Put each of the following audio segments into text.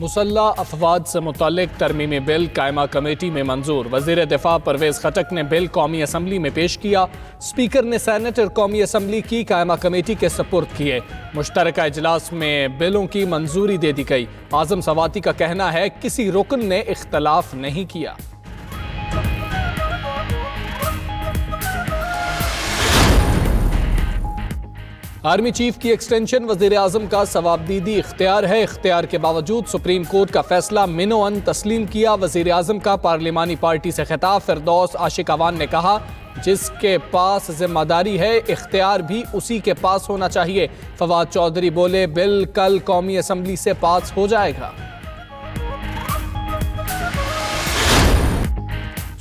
مسلح افواج سے متعلق ترمیمی بل قائمہ کمیٹی میں منظور۔ وزیر دفاع پرویز خٹک نے بل قومی اسمبلی میں پیش کیا۔ اسپیکر نے سینیٹ اور قومی اسمبلی کی قائمہ کمیٹی کے سپرد کیے۔ مشترکہ اجلاس میں بلوں کی منظوری دے دی گئی۔ اعظم سواتی کا کہنا ہے کسی رکن نے اختلاف نہیں کیا۔ آرمی چیف کی ایکسٹینشن وزیر اعظم کا ثوابدیدی اختیار ہے۔ اختیار کے باوجود سپریم کورٹ کا فیصلہ منوعن تسلیم کیا۔ وزیر اعظم کا پارلیمانی پارٹی سے خطاب۔ فردوس عاشق اوان نے کہا جس کے پاس ذمہ داری ہے اختیار بھی اسی کے پاس ہونا چاہیے۔ فواد چودھری بولے بل کل قومی اسمبلی سے پاس ہو جائے گا۔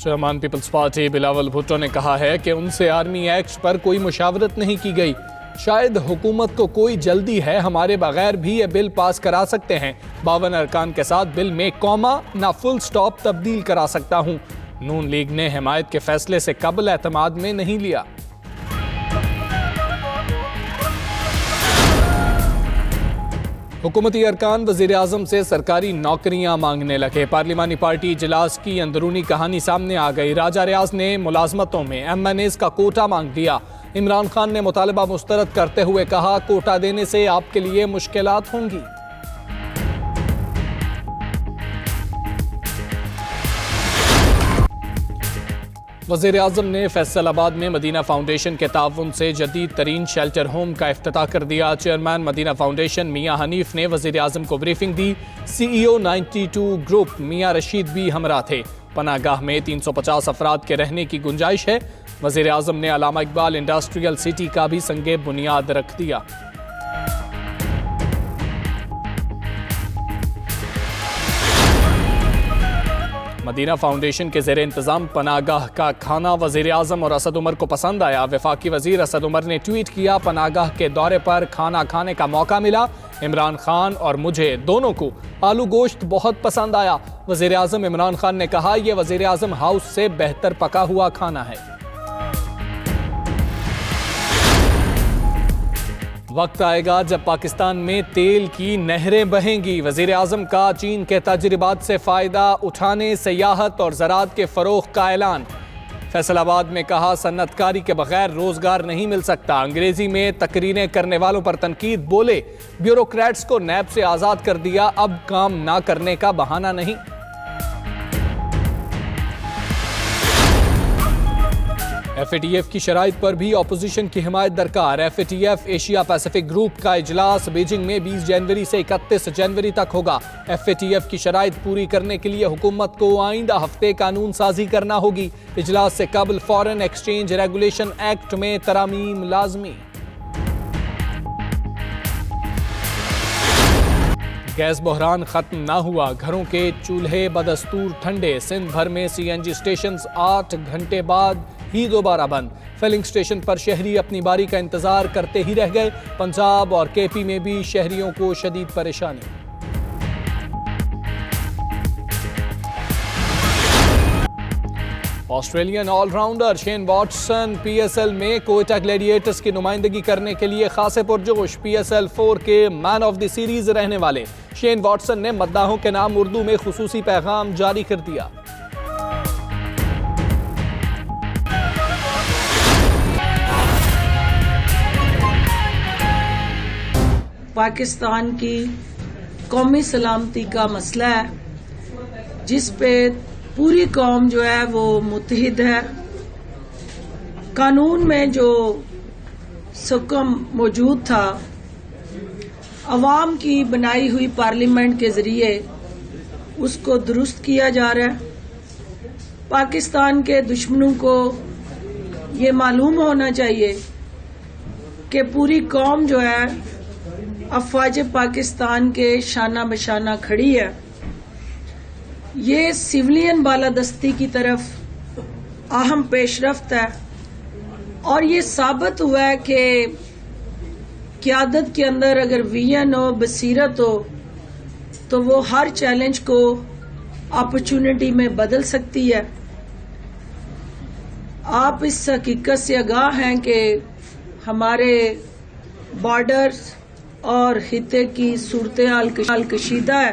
Chairman Peoples Party Bilawal Bhutto نے کہا ہے کہ ان سے آرمی ایکٹ پر کوئی مشاورت نہیں کی گئی۔ شاید حکومت کو کوئی جلدی ہے، ہمارے بغیر بھی یہ بل پاس کرا سکتے ہیں۔ 52 ارکان کے ساتھ بل میں کوما نہ فل سٹاپ تبدیل کرا سکتا ہوں۔ نون لیگ نے حمایت کے فیصلے سے قبل اعتماد میں نہیں لیا۔ حکومتی ارکان وزیر اعظم سے سرکاری نوکریاں مانگنے لگے۔ پارلیمانی پارٹی اجلاس کی اندرونی کہانی سامنے آ گئی۔ راجہ ریاض نے ملازمتوں میں MNAs کا کوٹا مانگ دیا۔ عمران خان نے مطالبہ مسترد کرتے ہوئے کہا کوٹا دینے سے آپ کے لیے مشکلات ہوں گی۔ وزیر اعظم نے فیصل آباد میں مدینہ فاؤنڈیشن کے تعاون سے جدید ترین شیلٹر ہوم کا افتتاح کر دیا۔ چیئرمین مدینہ فاؤنڈیشن میاں حنیف نے وزیر اعظم کو بریفنگ دی۔ CEO 92 گروپ میاں رشید بھی ہمراہ تھے۔ پناہ گاہ میں 350 افراد کے رہنے کی گنجائش ہے۔ وزیر اعظم نے علامہ اقبال انڈسٹریل سٹی کا بھی سنگ بنیاد رکھ دیا۔ مدینہ فاؤنڈیشن کے زیر انتظام پناہ گاہ کا کھانا وزیر اعظم اور اسد عمر کو پسند آیا۔ وفاقی وزیر اسد عمر نے ٹویٹ کیا پناہ گاہ کے دورے پر کھانا کھانے کا موقع ملا۔ عمران خان اور مجھے دونوں کو آلو گوشت بہت پسند آیا۔ وزیر اعظم عمران خان نے کہا یہ وزیر اعظم ہاؤس سے بہتر پکا ہوا کھانا ہے۔ وقت آئے گا جب پاکستان میں تیل کی نہریں بہیں گی۔ وزیر اعظم کا چین کے تجربات سے فائدہ اٹھانے سیاحت اور زراعت کے فروغ کا اعلان۔ فیصل آباد میں کہا صنعت کاری کے بغیر روزگار نہیں مل سکتا۔ انگریزی میں تقریریں کرنے والوں پر تنقید۔ بولے بیوروکریٹس کو نیب سے آزاد کر دیا، اب کام نہ کرنے کا بہانہ نہیں۔ FATF کی شرائط پر بھی اپوزیشن کی حمایت درکار۔ FATF ایشیا پیسیفک گروپ کا اجلاس بیجنگ میں 20 جنوری سے 31 جنوری تک ہوگا۔ FATF کی شرائط پوری کرنے کے لیے حکومت کو آئندہ ہفتے قانون سازی کرنا ہوگی۔ اجلاس سے قبل فارن ایکسچینج ریگولیشن ایکٹ میں ترامیم لازمی۔ گیس بحران ختم نہ ہوا، گھروں کے چولہے بدستور ٹھنڈے۔ سندھ بھر میں CNG اسٹیشنز 8 گھنٹے بعد ہی دوبارہ بند۔ فلنگ اسٹیشن پر شہری اپنی باری کا انتظار کرتے ہی رہ گئے۔ پنجاب اور KP میں بھی شہریوں کو شدید پریشانی۔ Australian all rounder Shane Watson PSL میں کوئٹہ گلیڈیٹرز کی نمائندگی کرنے کے لیے خاصے پرجوش۔ PSL 4 کے مین آف دی سیریز رہنے والے شین واٹسن نے مداحوں کے نام اردو میں خصوصی پیغام جاری کر دیا۔ پاکستان کی قومی سلامتی کا مسئلہ ہے جس پہ پوری قوم جو ہے وہ متحد ہے۔ قانون میں جو سکم موجود تھا عوام کی بنائی ہوئی پارلیمنٹ کے ذریعے اس کو درست کیا جا رہا ہے۔ پاکستان کے دشمنوں کو یہ معلوم ہونا چاہیے کہ پوری قوم جو ہے افواج پاکستان کے شانہ بشانہ کھڑی ہے۔ یہ سویلین بالادستی کی طرف اہم پیش رفت ہے اور یہ ثابت ہوا ہے کہ قیادت کے اندر اگر ویژن ہو، بصیرت ہو تو وہ ہر چیلنج کو اپرچونٹی میں بدل سکتی ہے۔ آپ اس حقیقت سے آگاہ ہیں کہ ہمارے بارڈرز اور خطے کی صورتحال کشیدہ ہے